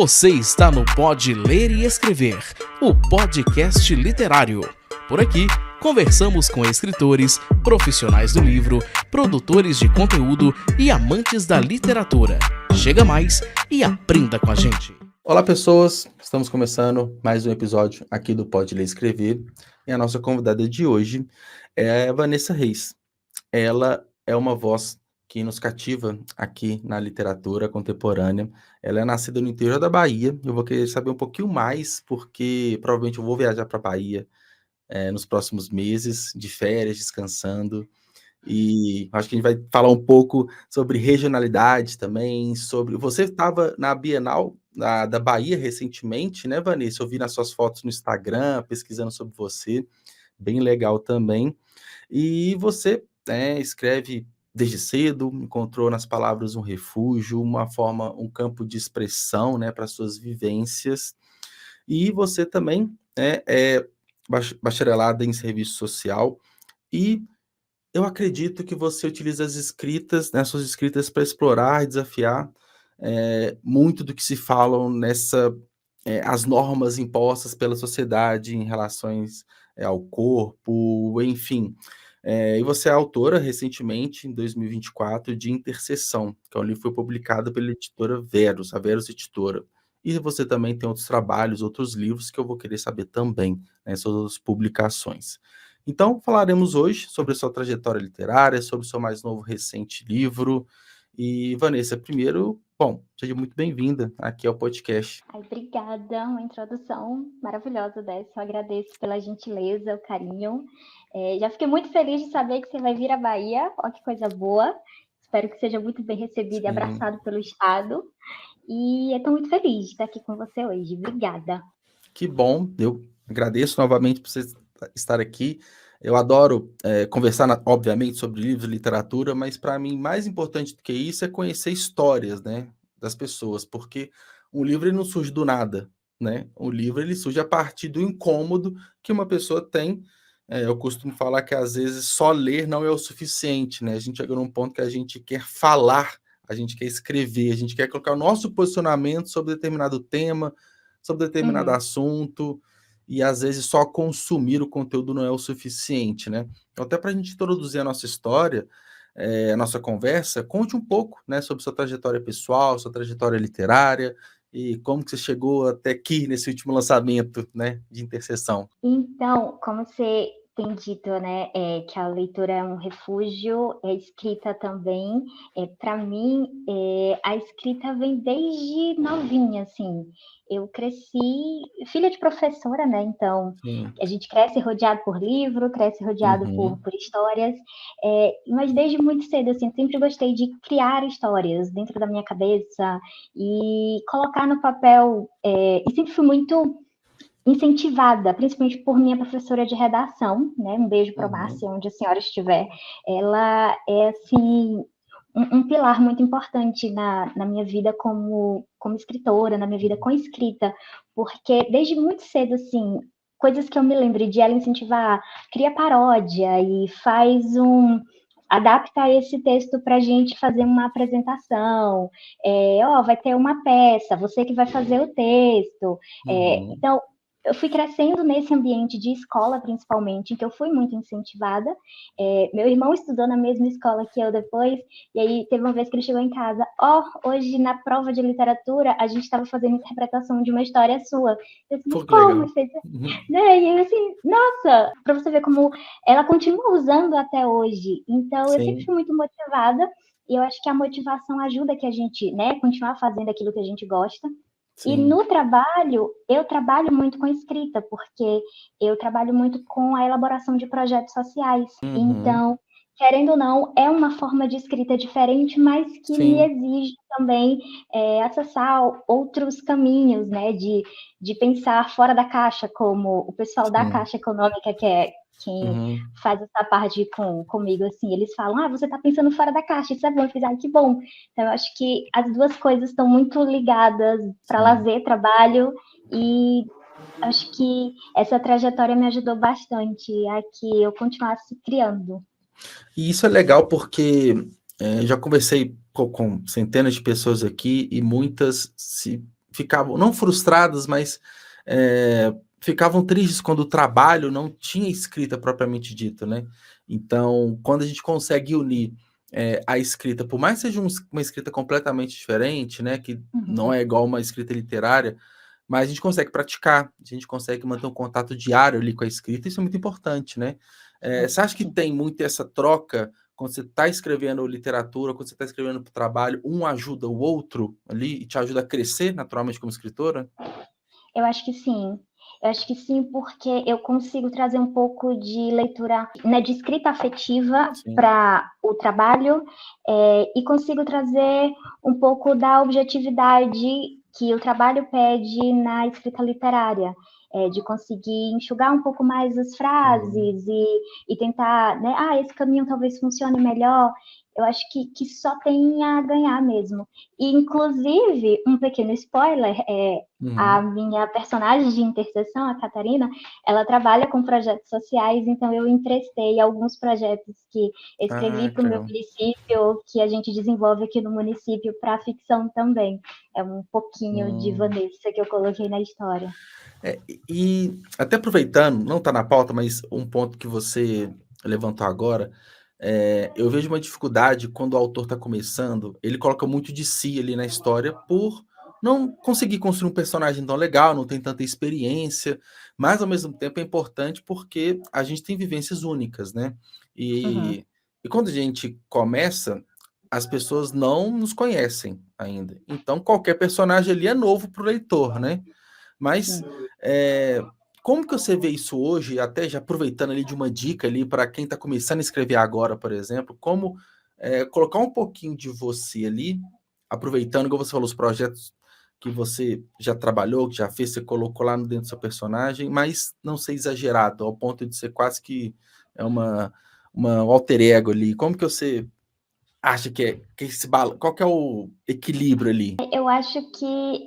Você está no Pode Ler e Escrever, o podcast literário. Por aqui, conversamos com escritores, profissionais do livro, produtores de conteúdo e amantes da literatura. Chega mais e aprenda com a gente. Olá, pessoas! Estamos começando mais um episódio aqui do Pode Ler e Escrever. E a nossa convidada de hoje é a Vanessa Reis. Ela é uma voz que nos cativa aqui na literatura contemporânea. Ela é nascida no interior da Bahia. Eu vou querer saber um pouquinho mais, porque provavelmente eu vou viajar para a Bahia nos próximos meses, de férias, descansando. E acho que a gente vai falar um pouco sobre regionalidade também, sobre... Você estava na Bienal da Bahia recentemente, né, Vanessa? Eu vi nas suas fotos no Instagram, pesquisando sobre você. Bem legal também. E você, escreve desde cedo, encontrou nas palavras um refúgio, uma forma, um campo de expressão, né, para suas vivências. E você também é bacharelada em serviço social. E eu acredito que você utiliza as escritas, né, suas escritas para explorar e desafiar muito do que se falam as normas impostas pela sociedade em relações ao corpo, enfim. E você é autora, recentemente, em 2024, de Interseção, que é um livro que foi publicado pela editora Verus, a Verus Editora. E você também tem outros trabalhos, outros livros que eu vou querer saber também, né, suas publicações. Então, falaremos hoje sobre a sua trajetória literária, sobre o seu mais novo recente livro. E, Vanessa, primeiro, seja muito bem-vinda aqui ao podcast. Obrigada, uma introdução maravilhosa dessa. Eu agradeço pela gentileza, o carinho. Já fiquei muito feliz de saber que você vai vir à Bahia. Olha que coisa boa. Espero que seja muito bem recebido e abraçado pelo Estado. E estou muito feliz de estar aqui com você hoje. Obrigada. Que bom. Eu agradeço novamente por você estar aqui. Eu adoro conversar, obviamente, sobre livros e literatura, mas para mim, mais importante do que isso é conhecer histórias, né, das pessoas, porque um livro ele não surge do nada, né? Um livro ele surge a partir do incômodo que uma pessoa tem. Eu costumo falar que às vezes só ler não é o suficiente, né? A gente chega num ponto que a gente quer falar, a gente quer escrever, a gente quer colocar o nosso posicionamento sobre determinado tema, sobre determinado assunto, e às vezes só consumir o conteúdo não é o suficiente, né? Então, até para a gente introduzir a nossa história, a nossa conversa, conte um pouco, né, sobre sua trajetória pessoal, sua trajetória literária, e como que você chegou até aqui nesse último lançamento, né, de Interseção. Então, como você tem dito, né, que a leitura é um refúgio, a escrita também. Para mim, a escrita vem desde novinha, assim. Eu cresci filha de professora, né? Então, a gente cresce rodeado por livro, cresce rodeado por histórias. Mas desde muito cedo, assim, sempre gostei de criar histórias dentro da minha cabeça e colocar no papel. E sempre fui muito incentivada, principalmente por minha professora de redação, né? Um beijo para a Márcia, onde a senhora estiver. Ela é, assim, um pilar muito importante na minha vida como escritora, na minha vida com escrita, porque desde muito cedo, assim, coisas que eu me lembro de ela incentivar, cria paródia e adapta esse texto para a gente fazer uma apresentação, vai ter uma peça, você que vai fazer o texto. Então, eu fui crescendo nesse ambiente de escola, principalmente, em que eu fui muito incentivada. Meu irmão estudou na mesma escola que eu depois, e aí teve uma vez que ele chegou em casa, hoje na prova de literatura, a gente estava fazendo interpretação de uma história sua. Eu disse, mas como? Né? E eu assim, nossa, para você ver como ela continua usando até hoje. Então, eu sempre fui muito motivada, e eu acho que a motivação ajuda que a gente, né, continuar fazendo aquilo que a gente gosta. Sim. E no trabalho, eu trabalho muito com escrita, porque eu trabalho muito com a elaboração de projetos sociais. Então, querendo ou não, é uma forma de escrita diferente, mas que me exige também acessar outros caminhos, né? De pensar fora da caixa, como o pessoal da Caixa Econômica, que é quem faz essa parte comigo, assim, eles falam, você está pensando fora da caixa, isso é bom. Eu fiz, que bom. Então, eu acho que as duas coisas estão muito ligadas para lazer, trabalho, e acho que essa trajetória me ajudou bastante a que eu continuasse criando. E isso é legal porque já conversei com centenas de pessoas aqui e muitas se ficavam, não frustradas, mas ficavam tristes quando o trabalho não tinha escrita propriamente dita, né? Então, quando a gente consegue unir a escrita, por mais que seja uma escrita completamente diferente, né, que não é igual uma escrita literária, mas a gente consegue praticar, a gente consegue manter um contato diário ali com a escrita, isso é muito importante, né? Você acha que tem muito essa troca quando você está escrevendo literatura, quando você está escrevendo para o trabalho, um ajuda o outro ali e te ajuda a crescer naturalmente como escritora? Eu acho que sim. Eu acho que sim, porque eu consigo trazer um pouco de leitura, né, de escrita afetiva para o trabalho, e consigo trazer um pouco da objetividade que o trabalho pede na escrita literária, de conseguir enxugar um pouco mais as frases e tentar, né, esse caminho talvez funcione melhor. Eu acho que só tem a ganhar mesmo. E, inclusive, um pequeno spoiler, a minha personagem de interseção, a Catarina, ela trabalha com projetos sociais, então eu emprestei alguns projetos que eu escrevi para o meu município, que a gente desenvolve aqui no município para ficção também. É um pouquinho de Vanessa que eu coloquei na história. E até aproveitando, não está na pauta, mas um ponto que você levantou agora, eu vejo uma dificuldade quando o autor está começando, ele coloca muito de si ali na história por não conseguir construir um personagem tão legal, não tem tanta experiência, mas ao mesmo tempo é importante porque a gente tem vivências únicas, né? E quando a gente começa, as pessoas não nos conhecem ainda. Então qualquer personagem ali é novo para o leitor, né? Mas como que você vê isso hoje, até já aproveitando ali de uma dica ali para quem está começando a escrever agora, por exemplo, como colocar um pouquinho de você ali, aproveitando, como você falou, os projetos que você já trabalhou, que já fez, você colocou lá dentro do seu personagem, mas não ser exagerado, ao ponto de ser quase que uma alter ego ali. Como que você acha que qual que é o equilíbrio ali? Eu acho que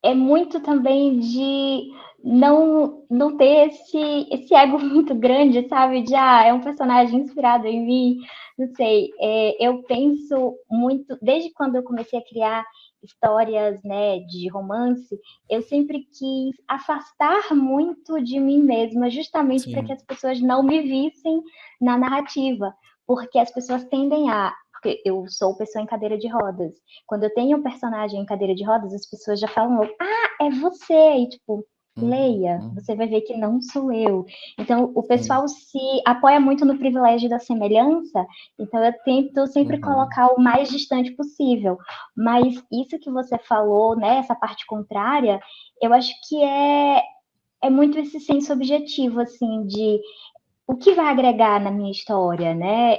é muito também de não ter esse ego muito grande, sabe? De, é um personagem inspirado em mim, não sei. Eu penso muito, desde quando eu comecei a criar histórias, né, de romance, eu sempre quis afastar muito de mim mesma, justamente para que as pessoas não me vissem na narrativa, porque as pessoas tendem porque eu sou pessoa em cadeira de rodas. Quando eu tenho um personagem em cadeira de rodas, as pessoas já falam, é você, e tipo, leia, você vai ver que não sou eu. Então, o pessoal se apoia muito no privilégio da semelhança, então eu tento sempre colocar o mais distante possível. Mas isso que você falou, né, essa parte contrária, eu acho que é muito esse senso objetivo, assim, de o que vai agregar na minha história, né?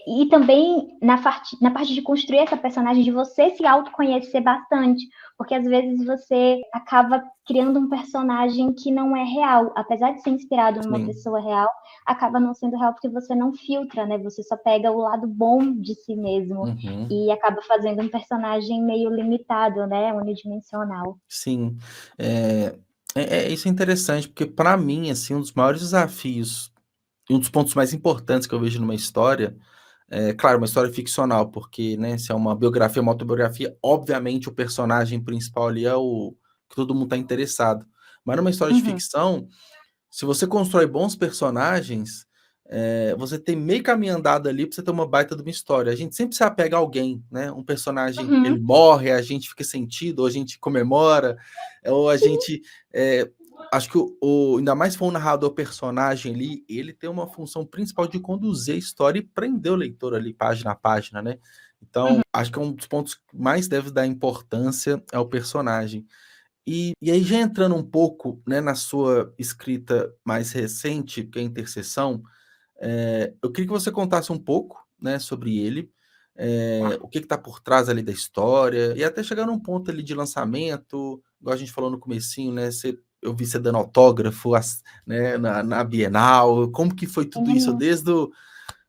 E também na parte de construir essa personagem, de você se autoconhecer bastante, porque às vezes você acaba criando um personagem que não é real, apesar de ser inspirado numa pessoa real, acaba não sendo real porque você não filtra, né? Você só pega o lado bom de si mesmo e acaba fazendo um personagem meio limitado, né? Unidimensional. Sim, isso é interessante, porque para mim, assim, um dos maiores desafios e um dos pontos mais importantes que eu vejo numa história, claro, uma história ficcional, porque, né, se é uma biografia, uma autobiografia, obviamente o personagem principal ali é o que todo mundo está interessado. Mas numa história de ficção, se você constrói bons personagens, você tem meio caminho andado ali para você ter uma baita de uma história. A gente sempre se apega a alguém, né? Um personagem, ele morre, a gente fica sentido, ou a gente comemora, ou a gente... acho que ainda mais se for um narrador personagem ali, ele tem uma função principal de conduzir a história e prender o leitor ali, página a página, né? Então, acho que um dos pontos que mais deve dar importância é o personagem. E aí, já entrando um pouco, né, na sua escrita mais recente, que é a Interseção, eu queria que você contasse um pouco, né, sobre ele, o que está por trás ali da história, e até chegar num ponto ali de lançamento, igual a gente falou no comecinho, né, eu vi você dando autógrafo, né, na Bienal, como que foi tudo isso, desde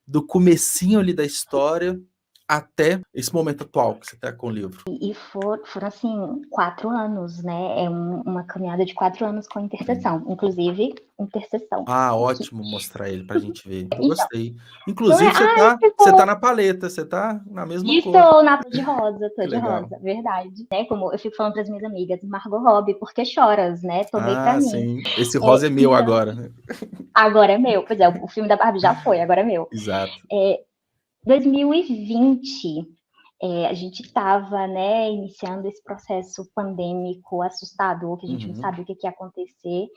do comecinho ali da história até esse momento atual que você está com o livro? E foram, assim, 4 anos, né? É uma caminhada de 4 anos com interseção. Inclusive, interseção. Ah, Aqui. ótimo mostrar ele para a gente ver. Eu Então, gostei. não é? Inclusive, Ai, você tá na paleta, você tá na mesma cor. estou na tô Que de legal. rosa, verdade. Né? Como eu fico falando para as minhas amigas, Margot Robbie, porque choras, né? Tomei para Ah, mim. sim. Esse rosa é meu Então, agora, né? agora é meu. Pois é, o filme da Barbie já foi, agora é meu. Exato. 2020, a gente estava, né, iniciando esse processo pandêmico assustador, que a gente não Uhum. sabe o que ia acontecer,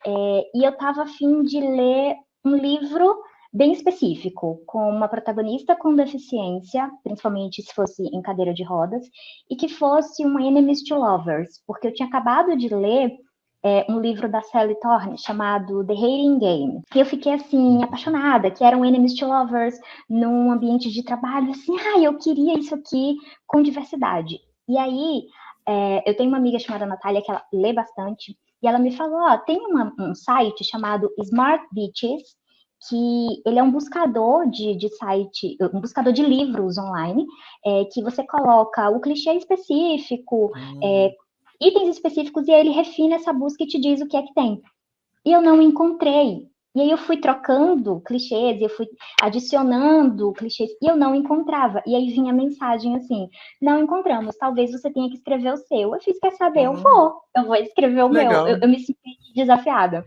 e eu estava a fim de ler um livro bem específico, com uma protagonista com deficiência, principalmente se fosse em cadeira de rodas, e que fosse uma enemies to lovers, porque eu tinha acabado de ler um livro da Sally Thorne chamado The Hating Game. E eu fiquei, assim, apaixonada, que eram enemies to lovers num ambiente de trabalho, assim, eu queria isso aqui com diversidade. E aí, eu tenho uma amiga chamada Natália, que ela lê bastante, e ela me falou, tem um site chamado Smart Beaches, que ele é um buscador de site, um buscador de livros online, que você coloca o clichê específico, itens específicos, e aí ele refina essa busca e te diz o que é que tem. E eu não encontrei. E aí eu fui trocando clichês, eu fui adicionando clichês, e eu não encontrava. E aí vinha a mensagem assim, não encontramos, talvez você tenha que escrever o seu. Eu fiz, quer saber, eu vou escrever o meu. Legal. Eu me senti desafiada.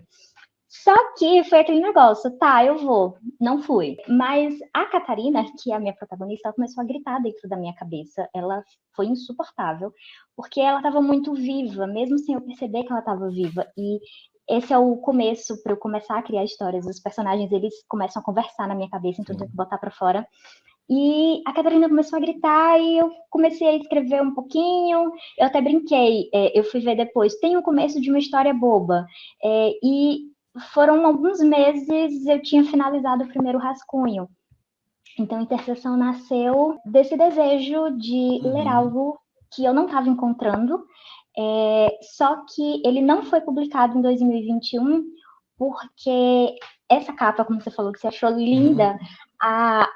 Só que foi aquele negócio, tá, eu vou. Não fui. Mas a Catarina, que é a minha protagonista, ela começou a gritar dentro da minha cabeça. Ela foi insuportável, porque ela estava muito viva, mesmo sem eu perceber que ela estava viva. E esse é o começo para eu começar a criar histórias. Os personagens, eles começam a conversar na minha cabeça, então eu tenho que botar para fora. E a Catarina começou a gritar e eu comecei a escrever um pouquinho. Eu até brinquei, eu fui ver depois. Tem o começo de uma história boba. E foram alguns meses eu tinha finalizado o primeiro rascunho. Então, a Interseção nasceu desse desejo de ler algo que eu não estava encontrando. Só que ele não foi publicado em 2021 porque essa capa, como você falou, que você achou linda, a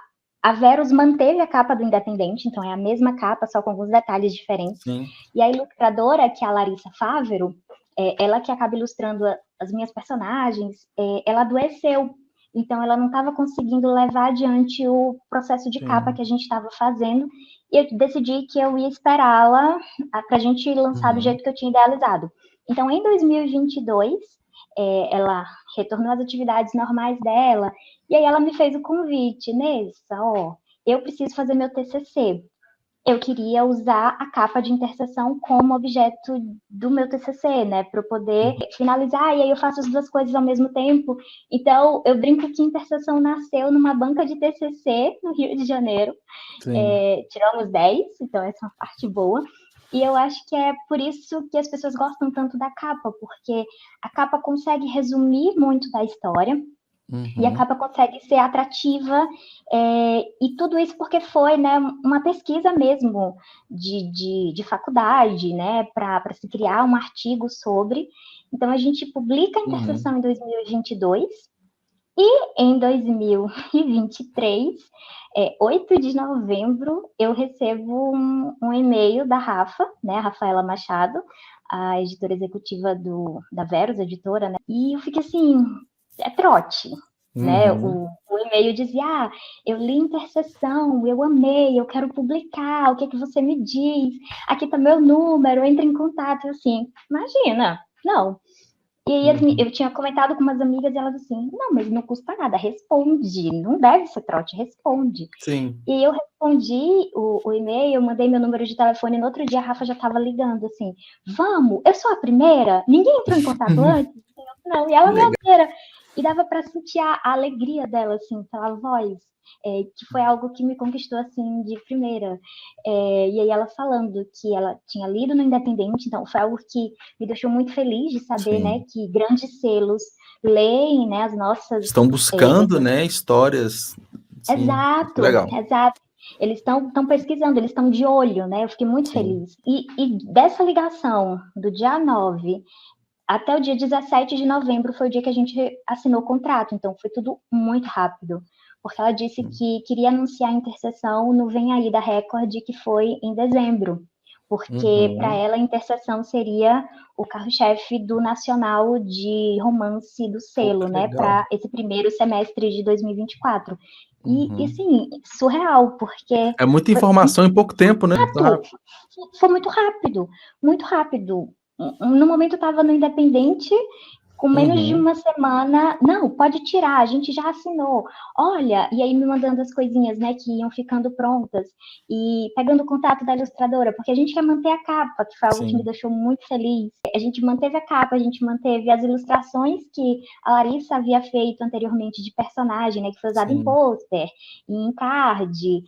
Verus manteve a capa do Independente, então é a mesma capa, só com alguns detalhes diferentes. Sim. E a ilustradora, que é a Larissa Fávero, ela que acaba ilustrando as minhas personagens, ela adoeceu. Então, ela não estava conseguindo levar adiante o processo de capa que a gente estava fazendo. E eu decidi que eu ia esperá-la para a gente lançar do jeito que eu tinha idealizado. Então, em 2022, ela retornou às atividades normais dela. E aí ela me fez o convite, Nessa, eu preciso fazer meu TCC. Eu queria usar a capa de interseção como objeto do meu TCC, né, para eu poder finalizar, e aí eu faço as duas coisas ao mesmo tempo. Então, eu brinco que interseção nasceu numa banca de TCC no Rio de Janeiro. Tiramos 10, então essa é uma parte boa. E eu acho que é por isso que as pessoas gostam tanto da capa, porque a capa consegue resumir muito da história, e a capa consegue ser atrativa, e tudo isso porque foi, né, uma pesquisa mesmo de faculdade, né, para se criar um artigo sobre. Então, a gente publica a Interseção em 2022, e em 2023, 8 de novembro, eu recebo um e-mail da Rafa, né, a Rafaela Machado, a editora executiva da Verus, editora, né, e eu fiquei assim, trote, né, o e-mail dizia, eu li Interseção, eu amei, eu quero publicar, o que é que você me diz? Aqui tá meu número, entre em contato, assim, imagina, não. E aí eu tinha comentado com umas amigas e elas assim, não, mas não custa nada, responde, não deve ser trote, responde. Sim. E eu respondi o e-mail, eu mandei meu número de telefone, e no outro dia a Rafa já estava ligando assim, vamos, eu sou a primeira? Ninguém entrou em contato antes? Não, e ela é a primeira. E dava para sentir a alegria dela, assim, pela voz, que foi algo que me conquistou, assim, de primeira. E aí ela falando que ela tinha lido no Independente, então foi algo que me deixou muito feliz de saber, né, que grandes selos leem, né, as nossas... Estão buscando, né, histórias. Sim, Exato, legal. exato. Eles estão pesquisando, eles estão de olho, né? Eu fiquei muito feliz. E dessa ligação, do dia 9 até o dia 17 de novembro, foi o dia que a gente assinou o contrato. Então, foi tudo muito rápido. porque ela disse que queria anunciar a Interseção no Vem Aí da Record, que foi em dezembro, porque para ela a Interseção seria o carro-chefe do Nacional de Romance do selo, né, para esse primeiro semestre de 2024. E assim, surreal, porque... É muita informação em pouco tempo, né? Foi muito rápido, muito rápido. No momento eu estava no Independente, com menos de uma semana, não, pode tirar, a gente já assinou. Olha, e aí me mandando as coisinhas, né, que iam ficando prontas, e pegando o contato da ilustradora, porque a gente quer manter a capa, que foi algo que me deixou muito feliz. A gente manteve a capa, a gente manteve as ilustrações que a Larissa havia feito anteriormente de personagem, né, que foi usado em pôster, em card,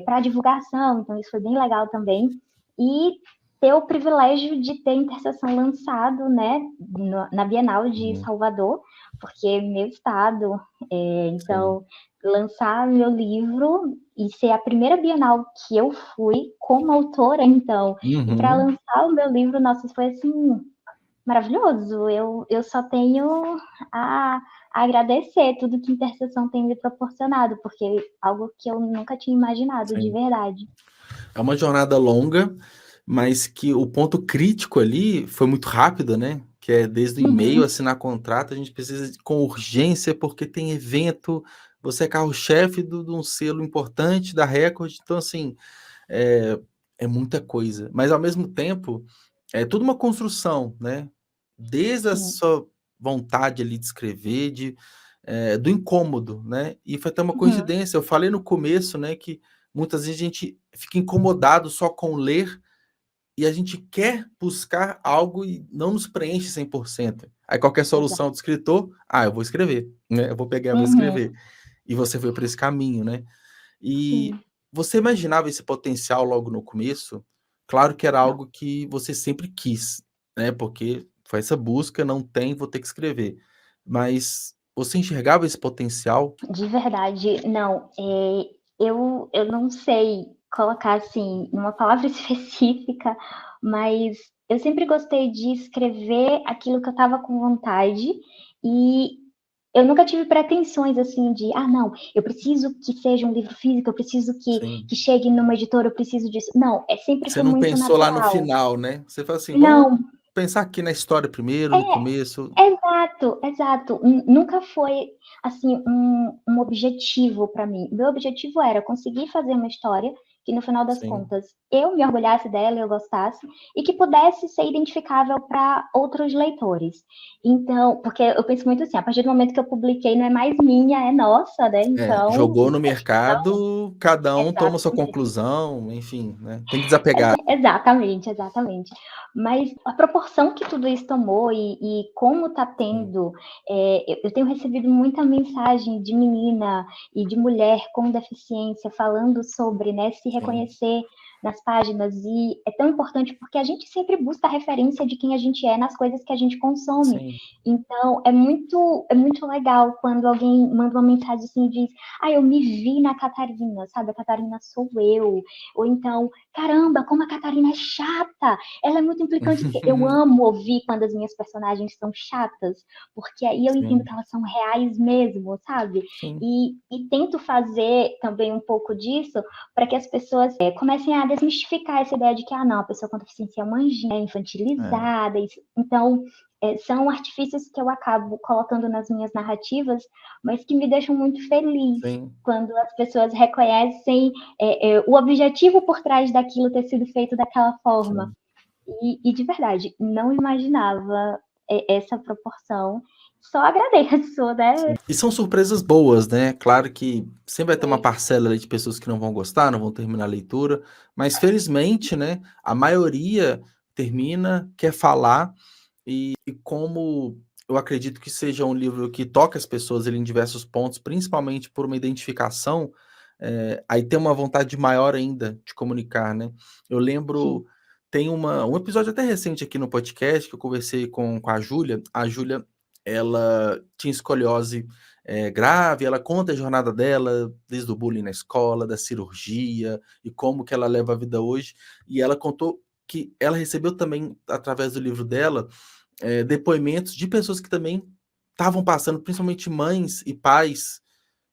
para divulgação, então isso foi bem legal também. E ter o privilégio de ter Interseção lançado, né, na Bienal de Salvador, porque meu estado, então, lançar meu livro e ser a primeira Bienal que eu fui como autora, então, e para lançar o meu livro, nossa, foi assim, maravilhoso, eu só tenho a agradecer tudo que Interseção tem me proporcionado, porque é algo que eu nunca tinha imaginado, de verdade. É uma jornada longa, mas que o ponto crítico ali foi muito rápido, né? Que é desde o e-mail, assinar contrato, a gente precisa com urgência, porque tem evento, você é carro-chefe de um selo importante da Record, então assim, é muita coisa. Mas ao mesmo tempo, é tudo uma construção, né? Desde a sua vontade ali de escrever, do incômodo, né? E foi até uma coincidência, eu falei no começo, né, que muitas vezes a gente fica incomodado só com ler e a gente quer buscar algo e não nos preenche 100%. Aí qualquer solução do escritor, eu vou escrever, né? Eu vou pegar e vou escrever. E você foi para esse caminho, né? E você imaginava esse potencial logo no começo? Claro que era algo que você sempre quis, né? Porque foi essa busca, não tem, vou ter que escrever. Mas você enxergava esse potencial? De verdade, não. Eu não sei colocar assim numa palavra específica, mas eu sempre gostei de escrever aquilo que eu estava com vontade e eu nunca tive pretensões assim de, não, eu preciso que seja um livro físico, eu preciso que chegue numa editora, eu preciso disso. Não, sempre Você foi não muito natural. Lá no natural. final, né? Você fala assim, vamos Não, pensar aqui na história primeiro, no começo. Exato. Nunca foi assim um objetivo para mim. Meu objetivo era conseguir fazer uma história que no final das contas eu me orgulhasse dela, eu gostasse e que pudesse ser identificável para outros leitores. Então, porque eu penso muito assim, a partir do momento que eu publiquei não é mais minha, é nossa, né? Então, jogou no mercado, cada um toma sua conclusão, enfim, né? Tem que desapegar. Exatamente. Mas a proporção que tudo isso tomou e como está tendo, eu tenho recebido muita mensagem de menina e de mulher com deficiência falando sobre, né, se reconhecer nas páginas, e é tão importante porque a gente sempre busca a referência de quem a gente é nas coisas que a gente consome. Então, é muito legal quando alguém manda uma mensagem assim e diz, eu me vi na Catarina, sabe? A Catarina sou eu. Ou então, caramba, como a Catarina é chata, ela é muito implicante. Eu amo ouvir quando as minhas personagens são chatas, porque aí eu entendo que elas são reais mesmo, sabe? E tento fazer também um pouco disso para que as pessoas comecem a desmistificar essa ideia de que, não, a pessoa com deficiência é uma anjinha, infantilizada. Então, são artifícios que eu acabo colocando nas minhas narrativas, mas que me deixam muito feliz quando as pessoas reconhecem o objetivo por trás daquilo ter sido feito daquela forma. E de verdade, não imaginava essa proporção. Só agradeço, né? E são surpresas boas, né? Claro que sempre vai ter uma parcela ali de pessoas que não vão gostar, não vão terminar a leitura, mas felizmente, né, a maioria termina, quer falar, e como eu acredito que seja um livro que toca as pessoas ali em diversos pontos, principalmente por uma identificação, aí tem uma vontade maior ainda de comunicar, né? Eu lembro, tem um episódio até recente aqui no podcast que eu conversei com a Júlia. A Júlia, ela tinha escoliose grave, ela conta a jornada dela, desde o bullying na escola, da cirurgia, e como que ela leva a vida hoje, e ela contou que ela recebeu também, através do livro dela, depoimentos de pessoas que também estavam passando, principalmente mães e pais,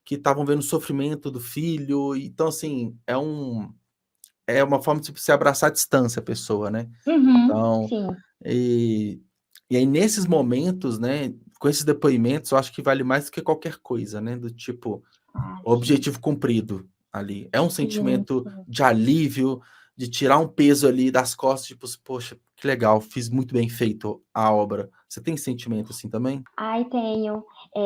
que estavam vendo o sofrimento do filho. Então, assim, é uma forma de se abraçar à distância a pessoa, né? Então, sim. e aí nesses momentos, né, com esses depoimentos, eu acho que vale mais do que qualquer coisa, né? Do tipo, Ah, o sim. objetivo cumprido ali. É um Sim, sentimento sim. de alívio, de tirar um peso ali das costas, tipo, poxa, que legal, fiz muito bem feito a obra. Você tem sentimento assim também? Ai, tenho.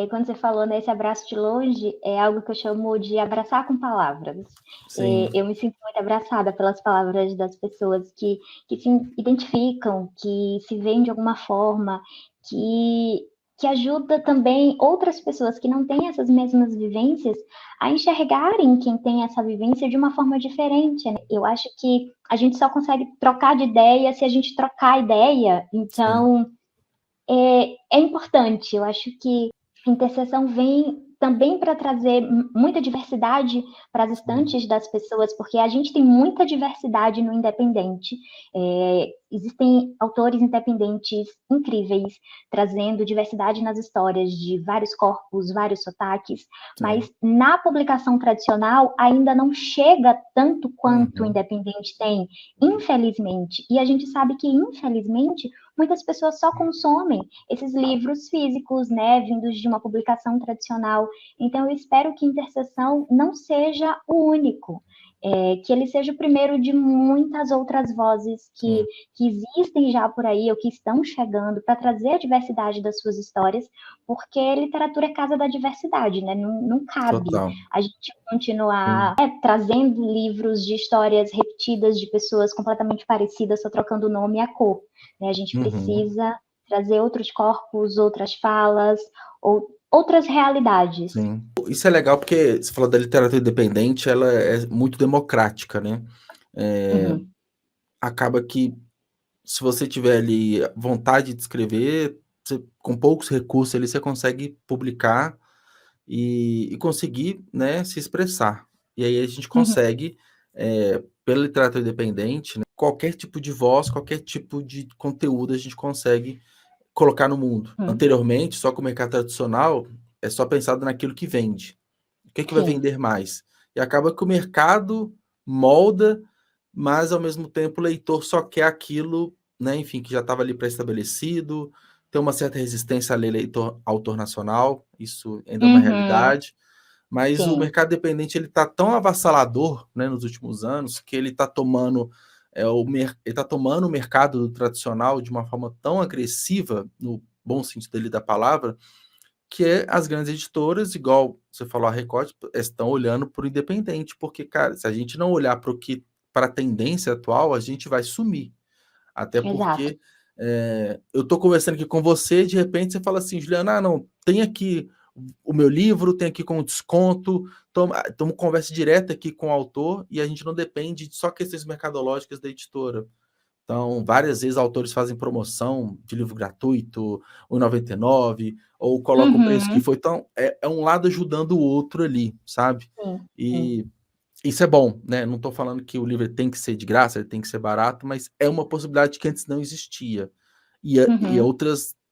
Quando você falou nesse abraço de longe, é algo que eu chamo de abraçar com palavras. Sim. Eu me sinto muito abraçada pelas palavras das pessoas que se identificam, que se veem de alguma forma, que ajuda também outras pessoas que não têm essas mesmas vivências a enxergarem quem tem essa vivência de uma forma diferente, né? Eu acho que a gente só consegue trocar de ideia se a gente trocar ideia. Sim. Então, é importante. Eu acho que a interseção vem também para trazer muita diversidade para as Uhum. estantes das pessoas, porque a gente tem muita diversidade no independente. Existem autores independentes incríveis, trazendo diversidade nas histórias de vários corpos, vários sotaques, É. mas na publicação tradicional ainda não chega tanto quanto o Uhum. independente tem, infelizmente. E a gente sabe que, infelizmente, muitas pessoas só consomem esses livros físicos, né, vindos de uma publicação tradicional. Então, eu espero que Interseção não seja o único, que ele seja o primeiro de muitas outras vozes Sim. que existem já por aí ou que estão chegando para trazer a diversidade das suas histórias, porque literatura é casa da diversidade, né? Não cabe Total. a gente continuar Sim. trazendo livros de histórias repetidas de pessoas completamente parecidas, só trocando o nome e a cor. Né? A gente Uhum. precisa trazer outros corpos, outras falas, ou outras realidades. Sim. Isso é legal porque você falou da literatura independente, ela é muito democrática, né? Uhum. Acaba que se você tiver ali vontade de escrever, com poucos recursos ali você consegue publicar e conseguir, né, se expressar. E aí a gente Uhum. consegue, pela literatura independente, né, qualquer tipo de voz, qualquer tipo de conteúdo a gente consegue colocar no mundo. Uhum. Anteriormente, só com o mercado tradicional, é só pensado naquilo que vende. O que é que vai Sim. vender mais? E acaba que o mercado molda, mas ao mesmo tempo o leitor só quer aquilo, né, enfim, que já estava ali pré-estabelecido, tem uma certa resistência à lei autor nacional, isso ainda é uma Uhum. realidade, mas o Sim. mercado dependente ele está tão avassalador, né, nos últimos anos, que ele está tomando ele tá tomando o mercado do tradicional de uma forma tão agressiva, no bom sentido dele da palavra, que as grandes editoras, igual você falou, a Record, estão olhando para o independente, porque, cara, se a gente não olhar para a tendência atual, a gente vai sumir. Até Exato. porque eu estou conversando aqui com você, e de repente você fala assim, Juliana, não, tem aqui o meu livro, tem aqui com desconto, toma conversa direta aqui com o autor, e a gente não depende de só questões mercadológicas da editora. Então, várias vezes autores fazem promoção de livro gratuito, R$1,99, ou colocam o preço que Uhum. foi. Então, é um lado ajudando o outro ali, sabe? Sim. Sim. E isso é bom, né? Não estou falando que o livro tem que ser de graça, ele tem que ser barato, mas é uma possibilidade que antes não existia. E Uhum.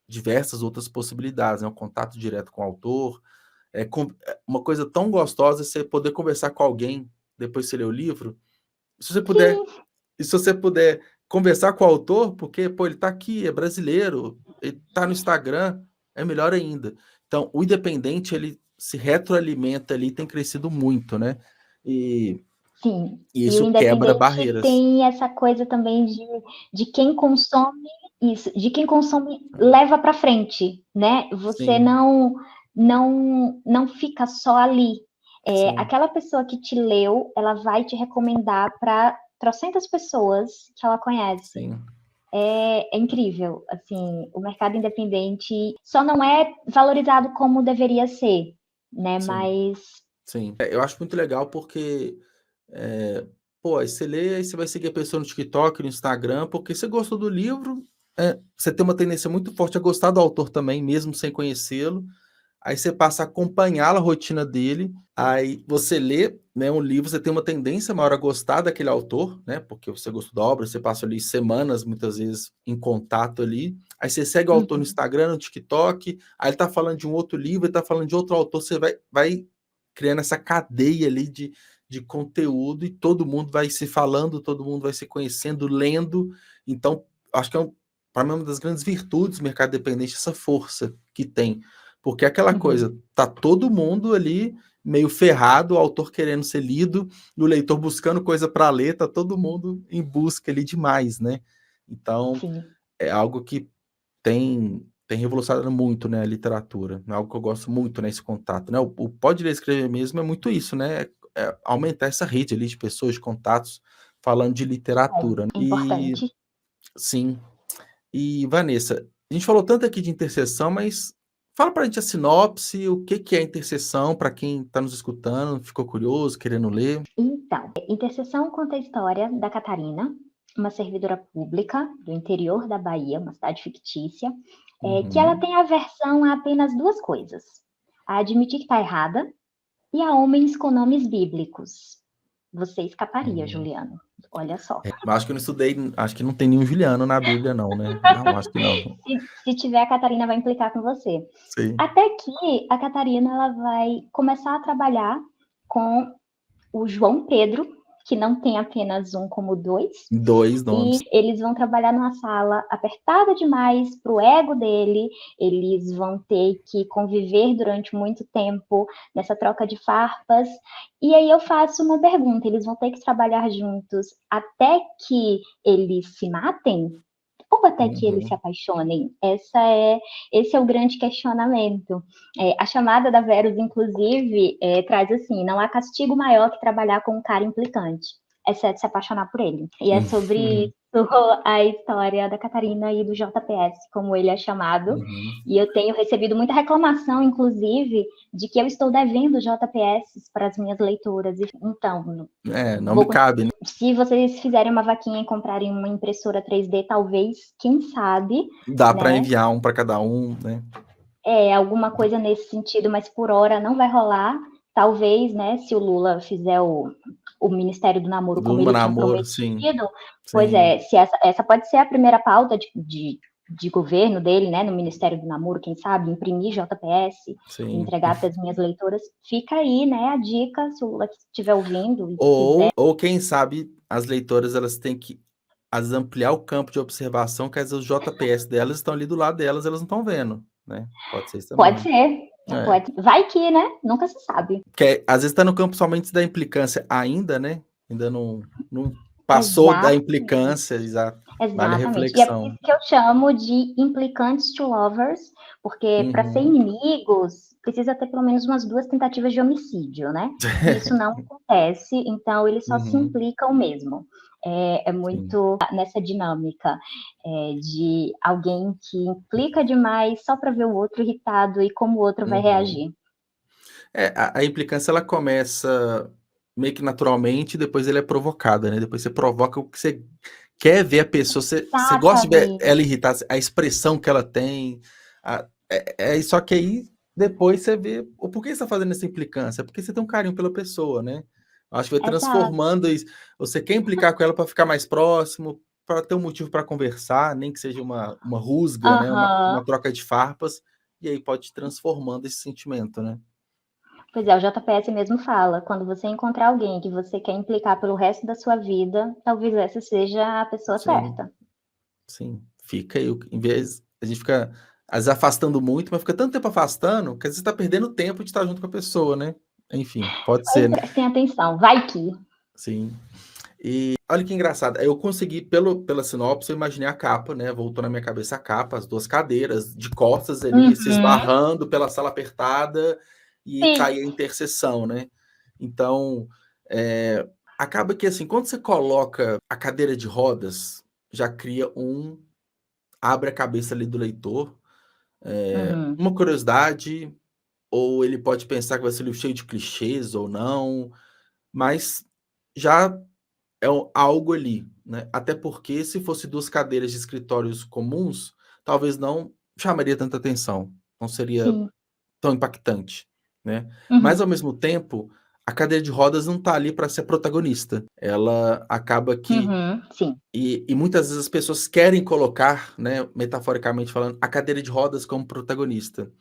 diversas outras possibilidades, né? O contato direto com o autor. Uma coisa tão gostosa é você poder conversar com alguém depois que você lê o livro. Se você puder Sim. e se você puder conversar com o autor, porque, pô, ele está aqui, é brasileiro, ele está no Instagram, é melhor ainda. Então, o independente, ele se retroalimenta ali, tem crescido muito, né? E, Sim. e E o isso quebra independente barreiras. tem essa coisa também de quem consome isso, de quem consome leva para frente, né? Você Sim, não fica só ali. sim, Aquela pessoa que te leu, ela vai te recomendar para trocentas pessoas que ela conhece. sim, É incrível, assim, o mercado independente só não é valorizado como deveria ser, né? sim, Mas sim. Eu acho muito legal porque, pô, aí você lê, aí você vai seguir a pessoa no TikTok, no Instagram, porque você gostou do livro, você tem uma tendência muito forte a gostar do autor também, mesmo sem conhecê-lo. Aí você passa a acompanhar a rotina dele, aí você lê, né, um livro, você tem uma tendência maior a gostar daquele autor, né, porque você gostou da obra, você passa ali semanas, muitas vezes, em contato ali, aí você segue o autor no uhum, Instagram, no TikTok, aí ele tá falando de um outro livro, ele tá falando de outro autor, você vai criando essa cadeia ali de conteúdo, e todo mundo vai se falando, todo mundo vai se conhecendo, lendo. Então, acho que para mim, uma das grandes virtudes do mercado independente, essa força que tem. Porque é aquela coisa, tá todo mundo ali meio ferrado, o autor querendo ser lido, e o leitor buscando coisa para ler, tá todo mundo em busca ali demais, né? Então, Sim. é algo que tem revolucionado muito, né, a literatura. É algo que eu gosto muito, né, esse contato, né? O Pode Ler e Escrever mesmo é muito isso, né? É aumentar essa rede ali de pessoas, de contatos, falando de literatura. É E, importante. sim. E, Vanessa, a gente falou tanto aqui de interseção, mas fala pra gente a sinopse, o que é interseção, para quem está nos escutando, ficou curioso, querendo ler. Então, Interseção conta a história da Catarina, uma servidora pública do interior da Bahia, uma cidade fictícia, que ela tem aversão a apenas duas coisas: a admitir que está errada e a homens com nomes bíblicos. Você escaparia, Juliano. Olha só. Mas acho que eu não estudei, acho que não tem nenhum Juliano na Bíblia, não, né? Não, acho que não. Se tiver, a Catarina vai implicar com você. Sim. Até que a Catarina ela vai começar a trabalhar com o João Pedro, que não tem apenas um como dois. Dois nomes. E eles vão trabalhar numa sala apertada demais para o ego dele, eles vão ter que conviver durante muito tempo nessa troca de farpas. E aí eu faço uma pergunta: eles vão ter que trabalhar juntos até que eles se matem? Ou até que eles se apaixonem? Esse é o grande questionamento. A chamada da Verus, inclusive, traz assim: não há castigo maior que trabalhar com um cara implicante, exceto se apaixonar por ele. E é sobre isso a história da Catarina e do JPS, como ele é chamado. E eu tenho recebido muita reclamação, inclusive, de que eu estou devendo JPS para as minhas leitoras. Então, não me cabe, né? Se vocês fizerem uma vaquinha e comprarem uma impressora 3D, talvez, quem sabe... Dá, né, para enviar um para cada um, né? Alguma coisa nesse sentido, mas por hora não vai rolar. Talvez, né, se o Lula fizer o Ministério do Namoro como ele tinha prometido. Sim. Pois é, se essa pode ser a primeira pauta de governo dele, né, no Ministério do Namoro, quem sabe, imprimir JPS, entregar para as minhas leitoras. Fica aí, né, a dica, se o Lula estiver ouvindo. E ou quem sabe, as leitoras, elas têm que ampliar o campo de observação, que os JPS delas estão ali do lado delas, elas não estão vendo, né? Pode ser isso também. Pode ser. Vai que, né? Nunca se sabe. Porque às vezes está no campo somente da implicância ainda, né? Ainda não passou da implicância, exato. Vale a reflexão. E é por isso que eu chamo de implicantes to lovers, porque para ser inimigos, precisa ter pelo menos umas 2 tentativas de homicídio, né? Isso não acontece, então eles só se implicam mesmo. É muito nessa dinâmica de alguém que implica demais só para ver o outro irritado e como o outro vai reagir. A implicância, ela começa meio que naturalmente, depois ela é provocada, né? Depois você provoca o que você quer ver a pessoa, você gosta de ver ela irritar, a expressão que ela tem. Só que aí, depois você vê por que você está fazendo essa implicância? Porque você tem um carinho pela pessoa, né? Acho que vai transformando isso. Você quer implicar com ela para ficar mais próximo, para ter um motivo para conversar, nem que seja uma rusga, né? Uma troca de farpas, e aí pode ir transformando esse sentimento, né? Pois é, o JPS mesmo fala: quando você encontrar alguém que você quer implicar pelo resto da sua vida, talvez essa seja a pessoa certa. Sim, fica aí. Em vez, a gente fica às vezes afastando muito, mas fica tanto tempo afastando que às vezes está perdendo tempo de estar junto com a pessoa, né? Enfim, pode ser, né? Prestem atenção, vai que. Sim. E olha que engraçado, eu consegui, pela sinopse, eu imaginei a capa, né? Voltou na minha cabeça a capa, as 2 cadeiras de costas ali, se esbarrando pela sala apertada, e cair a interseção, né? Então, acaba que assim, quando você coloca a cadeira de rodas, já cria abre a cabeça ali do leitor, uma curiosidade, ou ele pode pensar que vai ser um livro cheio de clichês ou não, mas já é algo ali, né? Até porque se fosse 2 cadeiras de escritórios comuns, talvez não chamaria tanta atenção, não seria tão impactante, né? Mas ao mesmo tempo, a cadeira de rodas não está ali para ser protagonista. Ela acaba que e muitas vezes as pessoas querem colocar, né, metaforicamente falando, a cadeira de rodas como protagonista.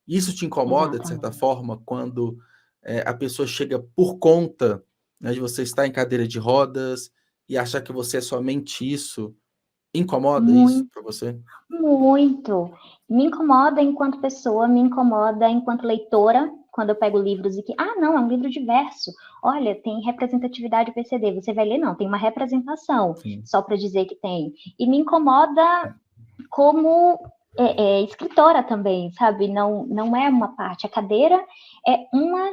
Isso te incomoda de certa forma quando a pessoa chega por conta, né, de você estar em cadeira de rodas e achar que você é somente isso? Incomoda isso Muito. para você? Muito. Me incomoda enquanto pessoa, me incomoda enquanto leitora, quando eu pego livros e que, não, é um livro diverso. Olha, tem representatividade PCD. Você vai ler, não, tem uma representação, Sim. só para dizer que tem. E me incomoda como escritora também, sabe? Não é uma parte. A cadeira é uma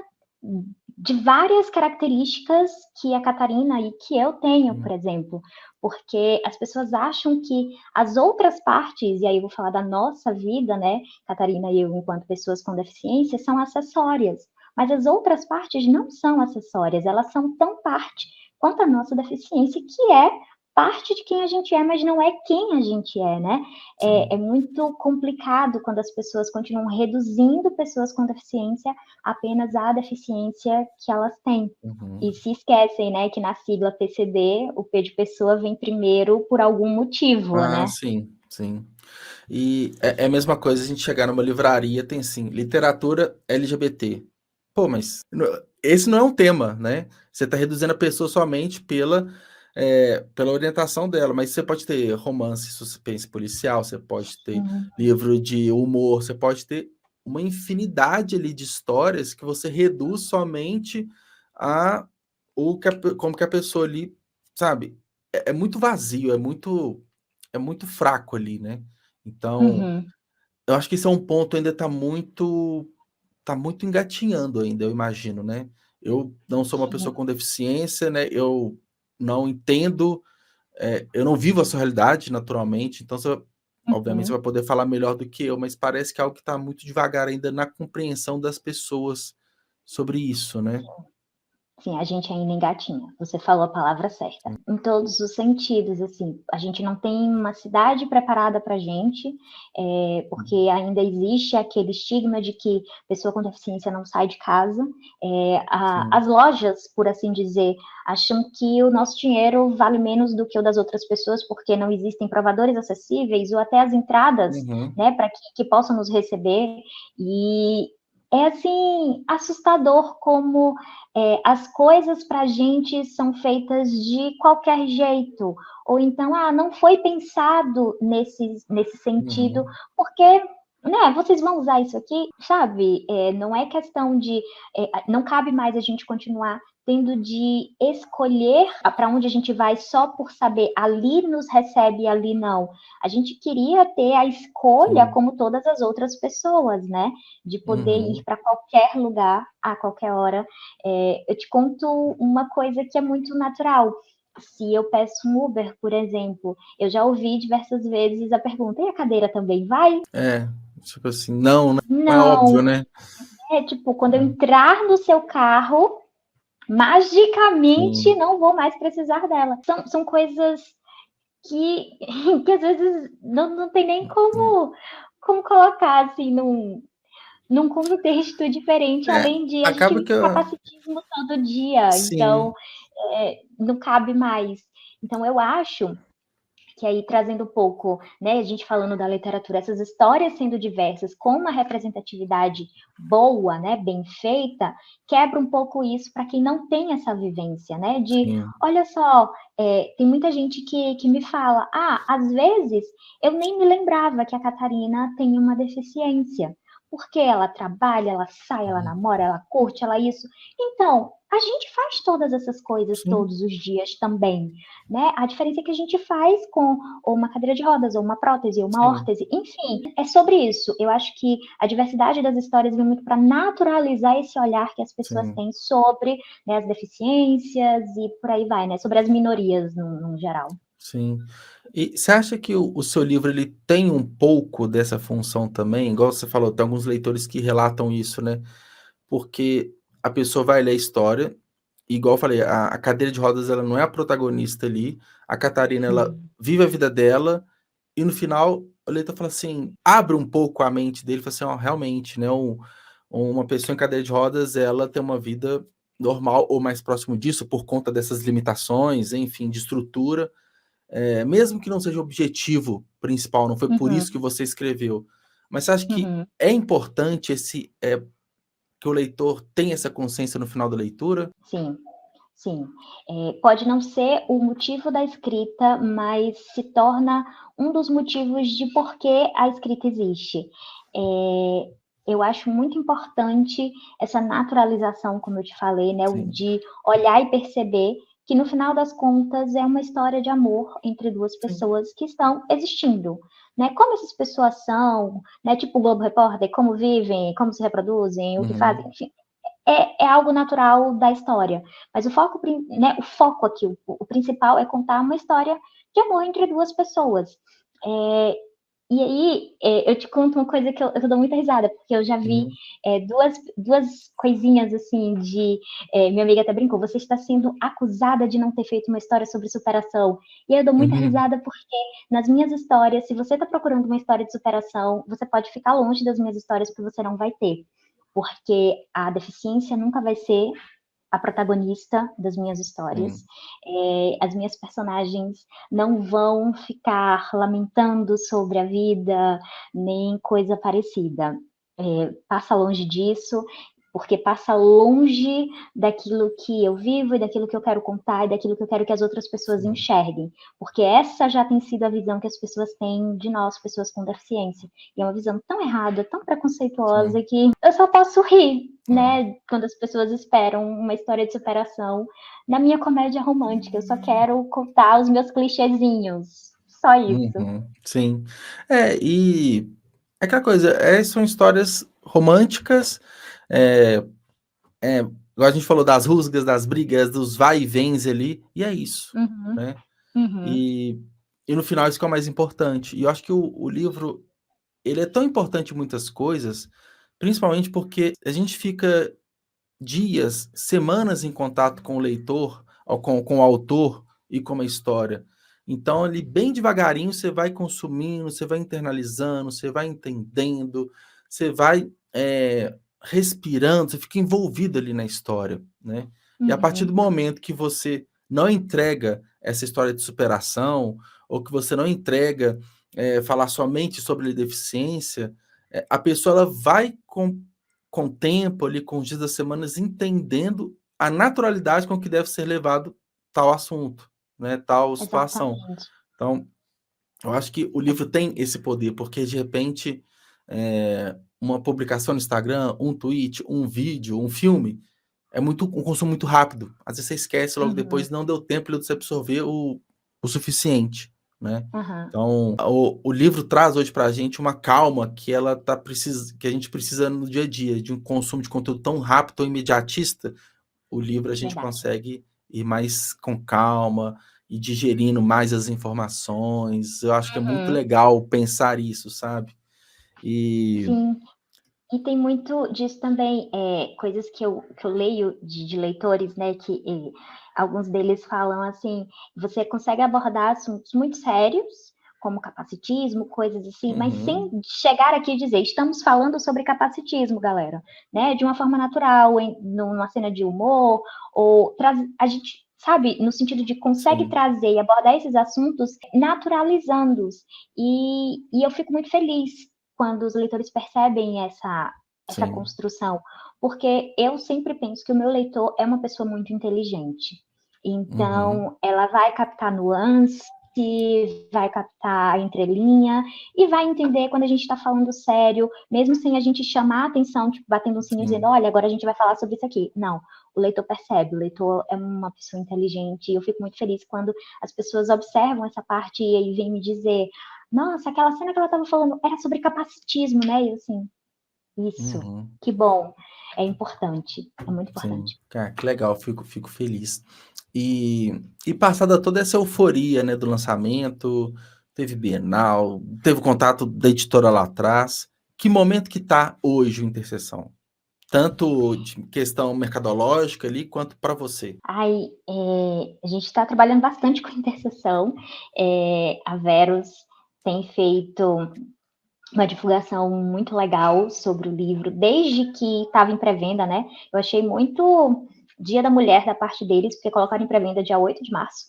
de várias características que a Catarina e que eu tenho, por exemplo, porque as pessoas acham que as outras partes, e aí eu vou falar da nossa vida, né, Catarina e eu, enquanto pessoas com deficiência, são acessórias, mas as outras partes não são acessórias, elas são tão parte quanto a nossa deficiência, que é parte de quem a gente é, mas não é quem a gente é, né? É muito complicado quando as pessoas continuam reduzindo pessoas com deficiência apenas à deficiência que elas têm. E se esquecem, né, que na sigla PCD, o P de pessoa vem primeiro por algum motivo, né? Sim, sim. E é a mesma coisa a gente chegar numa livraria, tem assim, literatura LGBT. Pô, mas esse não é um tema, né? Você está reduzindo a pessoa somente pela orientação dela, mas você pode ter romance, suspense policial, você pode ter livro de humor, você pode ter uma infinidade ali de histórias que você reduz somente a como que a pessoa ali, sabe? É muito vazio, é muito fraco ali, né? Então, eu acho que esse é um ponto ainda tá muito engatinhando ainda, eu imagino, né? Eu não sou uma pessoa com deficiência, né? Eu não entendo, eu não vivo a sua realidade naturalmente, então obviamente você vai poder falar melhor do que eu, mas parece que é algo que está muito devagar ainda na compreensão das pessoas sobre isso, né? Sim, a gente ainda engatinha. Você falou a palavra certa. Em todos os sentidos, assim, a gente não tem uma cidade preparada para a gente, porque ainda existe aquele estigma de que pessoa com deficiência não sai de casa. As lojas, por assim dizer, acham que o nosso dinheiro vale menos do que o das outras pessoas, porque não existem provadores acessíveis ou até as entradas, né, para que possam nos receber. E é assim assustador como as coisas para a gente são feitas de qualquer jeito, ou então, não foi pensado nesse sentido, porque, né, vocês vão usar isso aqui, sabe? Não é questão de, não cabe mais a gente continuar tendo de escolher para onde a gente vai só por saber ali nos recebe e ali não. A gente queria ter a escolha como todas as outras pessoas, né? De poder ir para qualquer lugar, a qualquer hora. Eu te conto uma coisa que é muito natural. Se eu peço um Uber, por exemplo, eu já ouvi diversas vezes a pergunta: e a cadeira também vai? Tipo assim, não, né? Não é óbvio, Não. né? Tipo, quando eu entrar no seu carro, magicamente Sim. não vou mais precisar dela. São coisas que às vezes não tem nem como colocar assim num contexto diferente, além de a gente Acaba vive que capacitismo todo dia, sim, então não cabe mais. Então eu acho que aí trazendo um pouco, né, a gente falando da literatura, essas histórias sendo diversas, com uma representatividade boa, né, bem feita, quebra um pouco isso para quem não tem essa vivência, né, de, sim, olha só, tem muita gente que me fala, às vezes eu nem me lembrava que a Catarina tem uma deficiência, porque ela trabalha, ela sai, ela namora, ela curte, ela isso. Então, a gente faz todas essas coisas sim, todos os dias também, né? A diferença é que a gente faz com ou uma cadeira de rodas, ou uma prótese, ou uma sim, órtese, enfim, é sobre isso. Eu acho que a diversidade das histórias vem muito para naturalizar esse olhar que as pessoas sim, têm sobre, né, as deficiências e por aí vai, né? Sobre as minorias no geral. sim. E você acha que o seu livro ele tem um pouco dessa função também? Igual você falou, tem alguns leitores que relatam isso, né? Porque a pessoa vai ler a história, e igual eu falei, a cadeira de rodas ela não é a protagonista ali, a Catarina ela vive a vida dela, e no final o leitor fala assim, abre um pouco a mente dele, fala assim, ó, realmente, né, uma pessoa em cadeira de rodas, ela tem uma vida normal ou mais próximo disso, por conta dessas limitações, enfim, de estrutura, mesmo que não seja o objetivo principal, não foi por isso que você escreveu, mas você acha que é importante que o leitor tem essa consciência no final da leitura? Sim, sim. Pode não ser o motivo da escrita, mas se torna um dos motivos de por que a escrita existe. Eu acho muito importante essa naturalização, como eu te falei, né? De olhar e perceber que, no final das contas, é uma história de amor entre duas pessoas que estão existindo. Né? Como essas pessoas são, né? Tipo o Globo Repórter, como vivem, como se reproduzem, o que fazem, enfim. É algo natural da história. Mas o foco, né, o foco aqui, o principal é contar uma história de amor entre duas pessoas. E aí, eu te conto uma coisa que eu dou muita risada, porque eu já vi duas coisinhas assim de... minha amiga até brincou, você está sendo acusada de não ter feito uma história sobre superação. E aí eu dou muita risada porque nas minhas histórias, se você está procurando uma história de superação, você pode ficar longe das minhas histórias porque você não vai ter. Porque a deficiência nunca vai ser a protagonista das minhas histórias. As minhas personagens não vão ficar lamentando sobre a vida, nem coisa parecida. Passa longe disso, porque passa longe daquilo que eu vivo e daquilo que eu quero contar e daquilo que eu quero que as outras pessoas enxerguem. Porque essa já tem sido a visão que as pessoas têm de nós, pessoas com deficiência. E é uma visão tão errada, tão preconceituosa, que eu só posso rir, né? Quando as pessoas esperam uma história de superação na minha comédia romântica. Eu só quero contar os meus clichêzinhos. Só isso. Sim. E aquela coisa, são histórias românticas, igual a gente falou das rusgas, das brigas, dos vai e vens ali, e é isso, né? E no final isso que é o mais importante. E eu acho que o livro, ele é tão importante em muitas coisas, principalmente porque a gente fica dias, semanas em contato com o leitor, ou com o autor e com a história. Então, ali, bem devagarinho, você vai consumindo, você vai internalizando, você vai entendendo, você vai respirando, você fica envolvido ali na história, né? E a partir do momento que você não entrega essa história de superação, ou que você não entrega falar somente sobre deficiência, a pessoa ela vai com o tempo, ali, com os dias das semanas, entendendo a naturalidade com que deve ser levado tal assunto, né, tal situação. Exatamente. Então, eu acho que o livro tem esse poder, porque, de repente, uma publicação no Instagram, um tweet, um vídeo, um filme, é um consumo muito rápido. Às vezes você esquece, logo depois não deu tempo de você absorver o suficiente, né? Então, o livro traz hoje para a gente uma calma que que a gente precisa no dia a dia, de um consumo de conteúdo tão rápido, tão imediatista. O livro a gente consegue ir mais com calma e digerindo mais as informações. Eu acho que é muito legal pensar isso, sabe? Sim. E tem muito disso também, coisas que eu leio de leitores, né, que alguns deles falam assim, você consegue abordar assuntos muito sérios, como capacitismo, coisas assim, mas sem chegar aqui e dizer, estamos falando sobre capacitismo, galera, né, de uma forma natural, numa cena de humor, ou a gente, sabe, no sentido de consegue trazer e abordar esses assuntos naturalizando-os, e eu fico muito feliz quando os leitores percebem essa construção, porque eu sempre penso que o meu leitor é uma pessoa muito inteligente, então ela vai captar nuance, vai captar a entrelinha e vai entender quando a gente está falando sério, mesmo sem a gente chamar a atenção, tipo, batendo um sininho dizendo, olha, agora a gente vai falar sobre isso aqui. Não, o leitor percebe, o leitor é uma pessoa inteligente, e eu fico muito feliz quando as pessoas observam essa parte e aí vêm me dizer, nossa, aquela cena que ela estava falando era sobre capacitismo, né? E assim, isso, que bom, é importante, é muito importante. Cara, que legal, fico feliz. E passada toda essa euforia, né, do lançamento, teve Bienal, teve o contato da editora lá atrás, que momento que está hoje o Interseção? Tanto de questão mercadológica ali, quanto para você. A gente está trabalhando bastante com Interseção, a Verus tem feito uma divulgação muito legal sobre o livro, desde que estava em pré-venda, né? Eu achei muito Dia da Mulher da parte deles, porque colocaram em pré-venda dia 8 de março.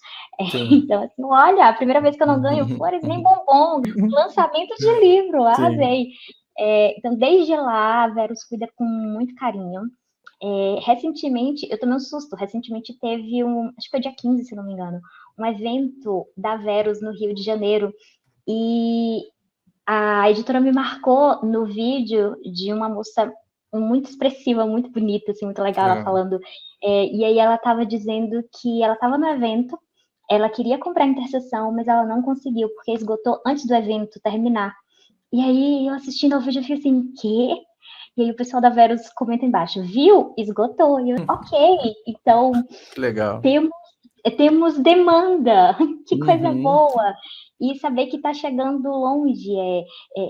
Então, assim, olha, a primeira vez que eu não ganho flores nem bombom, lançamento de livro, arrasei. Então, desde lá, a Verus cuida com muito carinho. Recentemente, eu tomei um susto, recentemente teve acho que foi dia 15, se não me engano, um evento da Verus no Rio de Janeiro, e a editora me marcou no vídeo de uma moça muito expressiva, muito bonita, assim, muito legal, ela falando. E aí ela estava dizendo que ela estava no evento, ela queria comprar a Interseção, mas ela não conseguiu, porque esgotou antes do evento terminar. E aí, eu assistindo ao vídeo, eu fiquei assim, quê? E aí o pessoal da Verus comenta embaixo, viu? Esgotou. E eu, ok, então Que legal. temos demanda, que coisa boa. E saber que está chegando longe.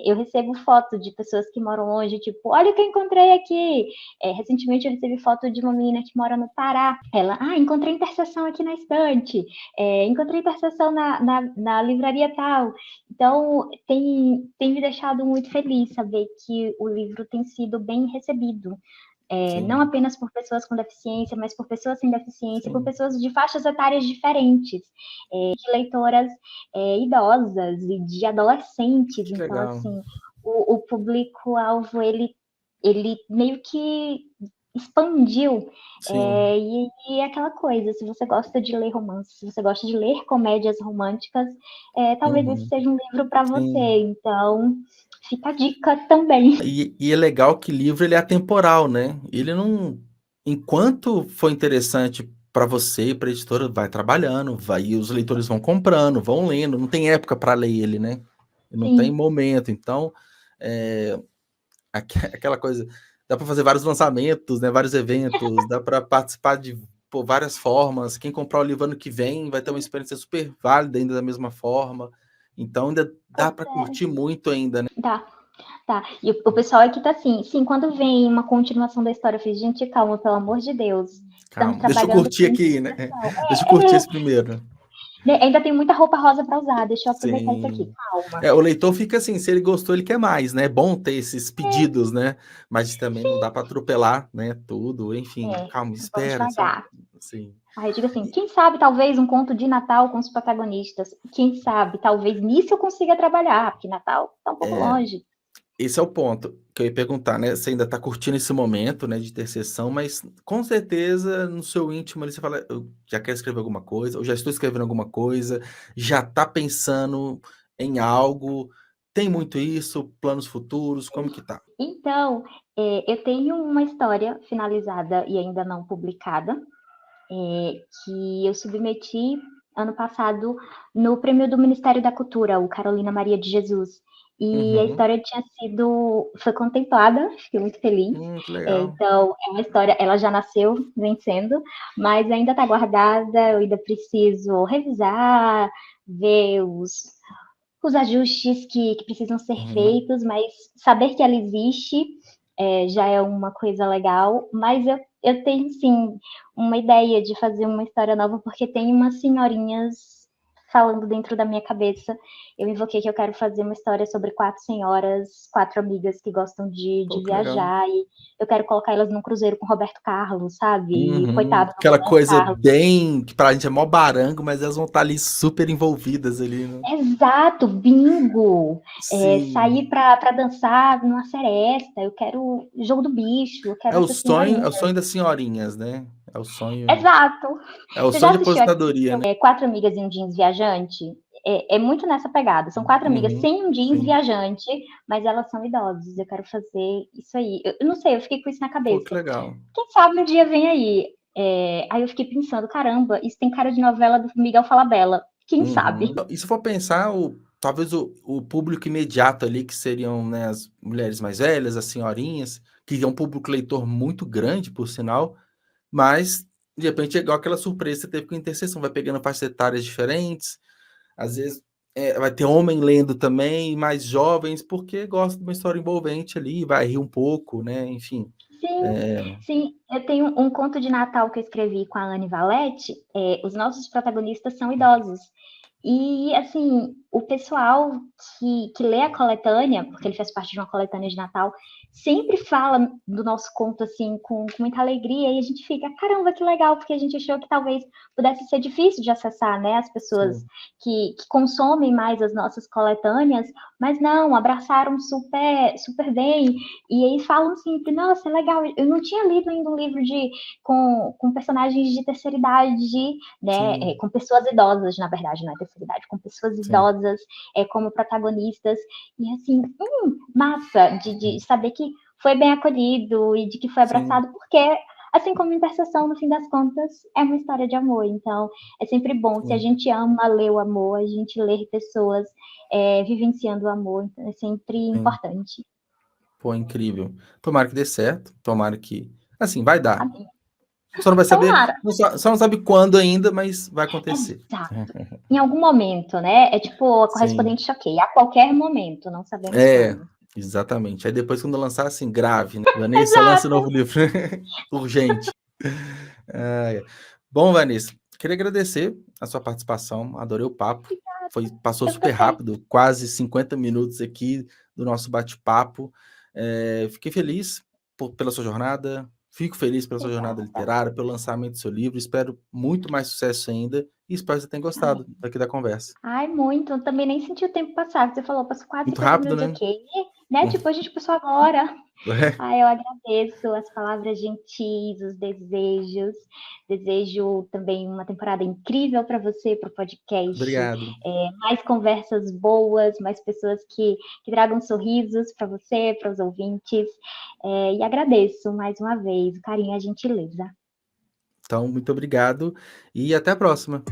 Eu recebo foto de pessoas que moram longe, tipo, olha o que eu encontrei aqui. Recentemente eu recebi foto de uma menina que mora no Pará. Ela, encontrei Interseção aqui na estante. Encontrei Interseção na livraria tal. Então, tem me deixado muito feliz saber que o livro tem sido bem recebido. Não apenas por pessoas com deficiência, mas por pessoas sem deficiência, por pessoas de faixas etárias diferentes, de leitoras idosas e de adolescentes. Então, assim, o público-alvo, ele meio que expandiu. E é aquela coisa, se você gosta de ler romance, se você gosta de ler comédias românticas, talvez esse seja um livro para você. Então, fica a dica também. E é legal que livro ele é atemporal, né? Ele não... Enquanto for interessante para você e para a editora, vai trabalhando, e os leitores vão comprando, vão lendo, não tem época para ler ele, né? Não tem momento. Então, aquela coisa, dá para fazer vários lançamentos, né? Vários eventos, dá para participar de várias formas. Quem comprar o livro ano que vem vai ter uma experiência super válida ainda da mesma forma. Então, ainda dá para curtir muito ainda, né? Tá. E o pessoal aqui tá assim, sim, quando vem uma continuação da história, eu fiz, gente, calma, pelo amor de Deus. Calma, deixa eu curtir aqui, né? Deixa eu curtir esse primeiro. Ainda tem muita roupa rosa para usar, deixa eu aproveitar isso aqui, calma. O leitor fica assim, se ele gostou, ele quer mais, né? É bom ter esses pedidos, né? Mas também não dá para atropelar, né? Tudo, enfim, calma, espera. Sim. Aí eu digo assim, quem sabe talvez um conto de Natal com os protagonistas, quem sabe talvez nisso eu consiga trabalhar, porque Natal tá um pouco longe. Esse é o ponto que eu ia perguntar, né? Você ainda está curtindo esse momento, né, de interseção, mas com certeza no seu íntimo ali você fala, eu já quero escrever alguma coisa, ou já estou escrevendo alguma coisa, já está pensando em algo, tem muito isso, planos futuros, como que tá? Então, eu tenho uma história finalizada e ainda não publicada, que eu submeti ano passado no prêmio do Ministério da Cultura, o Carolina Maria de Jesus. E a história foi contemplada, fiquei muito feliz. Que legal. Então, é uma história, ela já nasceu vencendo, mas ainda está guardada, eu ainda preciso revisar, ver os ajustes que precisam ser feitos, mas saber que ela existe já é uma coisa legal. Mas eu tenho, sim, uma ideia de fazer uma história nova, porque tem umas senhorinhas falando dentro da minha cabeça. Eu invoquei que eu quero fazer uma história sobre 4 senhoras, 4 amigas que gostam de viajar, e eu quero colocar elas num cruzeiro com Roberto Carlos, sabe? Coitado do aquela Roberto coisa Carlos. bem, que pra gente é mó barango, mas elas vão estar ali super envolvidas ali, né? Exato, bingo! Sair pra dançar numa seresta, eu quero jogo do bicho, eu quero É o essas senhorinhas. sonho, das senhorinhas, né? É o sonho. Exato. É o Você sonho já de assistiu aposentadoria, né? 4 Amigas e um Jeans Viajante? É muito nessa pegada. São 4 amigas sem um jeans viajante, mas elas são idosas. Eu quero fazer isso aí. Eu não sei, eu fiquei com isso na cabeça. Pô, que legal. Quem sabe um dia vem aí. Aí eu fiquei pensando, caramba, isso tem cara de novela do Miguel Falabella. Quem sabe? E se for pensar, talvez o público imediato ali, que seriam, né, as mulheres mais velhas, as senhorinhas, que é um público leitor muito grande, por sinal, mas, de repente, é igual aquela surpresa que você teve com a Interseção, vai pegando faixas etárias diferentes, às vezes vai ter homem lendo também, mais jovens, porque gosta de uma história envolvente ali, vai rir um pouco, né, enfim. Sim, eu tenho um conto de Natal que eu escrevi com a Anne Valete. Os nossos protagonistas são idosos. E, assim, o pessoal que lê a coletânea, porque ele faz parte de uma coletânea de Natal, sempre fala do nosso conto, assim, com muita alegria, e a gente fica, caramba, que legal, porque a gente achou que talvez pudesse ser difícil de acessar, né, as pessoas Sim. que consomem mais as nossas coletâneas, mas não, abraçaram super, super bem, e aí falam sempre, nossa, é legal, eu não tinha lido ainda um livro com personagens de terceira idade, né, Sim, com pessoas idosas, na verdade, não é terceira idade, com pessoas sim. idosas como protagonistas, e assim, massa de saber que foi bem acolhido e de que foi Sim, abraçado, porque, assim como Intercessão, no fim das contas, é uma história de amor, então é sempre bom, se a sim. gente ama ler o amor, a gente lê pessoas vivenciando o amor, então é sempre Sim. importante. Pô, incrível. Tomara que dê certo, tomara que. Assim, vai dar. Amém. Só não vai saber, Tomara, só não sabe quando ainda, mas vai acontecer. exato. Em algum momento, né? É tipo a Sim. correspondente choquei, a qualquer momento, não sabemos É, quando. exatamente. Aí depois, quando lançar, assim, grave, né? Vanessa, lança Exato. novo livro. Urgente. É. Bom, Vanessa, queria agradecer a sua participação, adorei o papo. Passou Eu super também. rápido, quase 50 minutos aqui do nosso bate-papo. Fiquei feliz pela sua jornada, fico feliz pela sua jornada Obrigada. literária, pelo lançamento do seu livro. Espero muito mais sucesso ainda e espero que você tenha gostado Amém. daqui da conversa. Ai, muito. Eu também nem senti o tempo passar. Você falou, passou quase Muito 50 rápido, minutos né? aqui, né? Tipo, a gente passou agora. É. Ai, eu agradeço as palavras gentis, os desejos. Desejo também uma temporada incrível para você, para o podcast. Obrigado. Mais conversas boas, mais pessoas que tragam sorrisos para você, para os ouvintes. E agradeço mais uma vez o carinho e a gentileza. Então, muito obrigado e até a próxima.